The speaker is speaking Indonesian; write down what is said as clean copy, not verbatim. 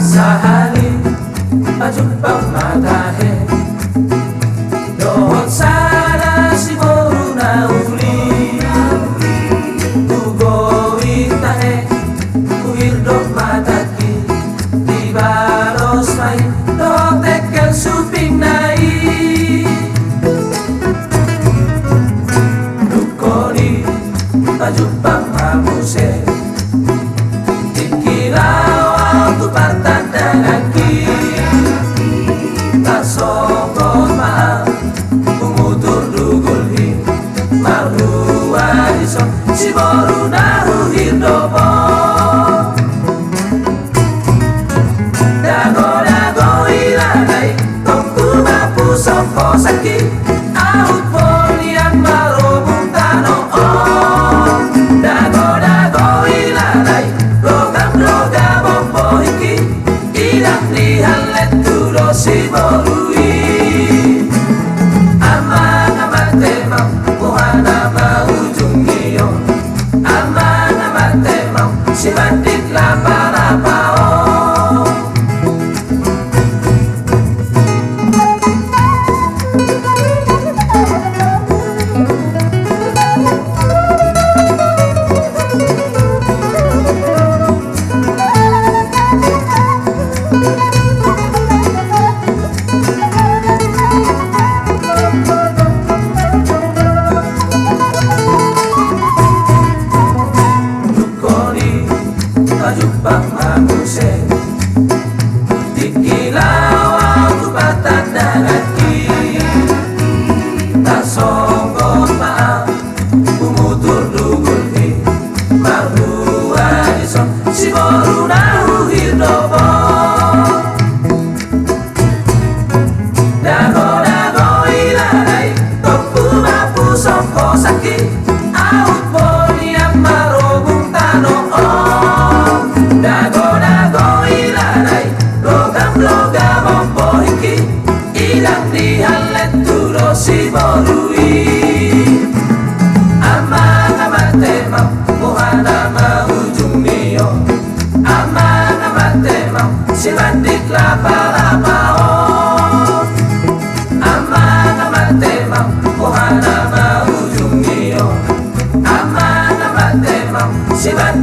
Sahari pajumpa mata he dohon sana si boru na uli tugo itahe kuhir dok mata ki di baros mai do tekel suping nai dukoni pajumpa mamuse dikilau tu partan lagi tak sokong maaf umutur dugulhi malu adison si boru nahu hirdopo dago ilanai tongku mapu sopo sakit out polian marobung tano oh dago ilanai logam bombo iki ilang lihalet tulo si borui aman temang buhana maujung iyo aman temang si bandit lapa-lapa oh Pajupang mamuse dikilau aku batan lagi tak songong maaf umutur dugulhi malu adison si boru nahu hirdopo dago ilanai topu mapu sopo sakit out poliam marobung tano oh dago ilanai logam bombo iki ilang dihalet tulo si borui aman temang buhana maujung niyo aman temang si bandit lapa-lapa oh aman temang buhana maujung niyo aman temang si bandit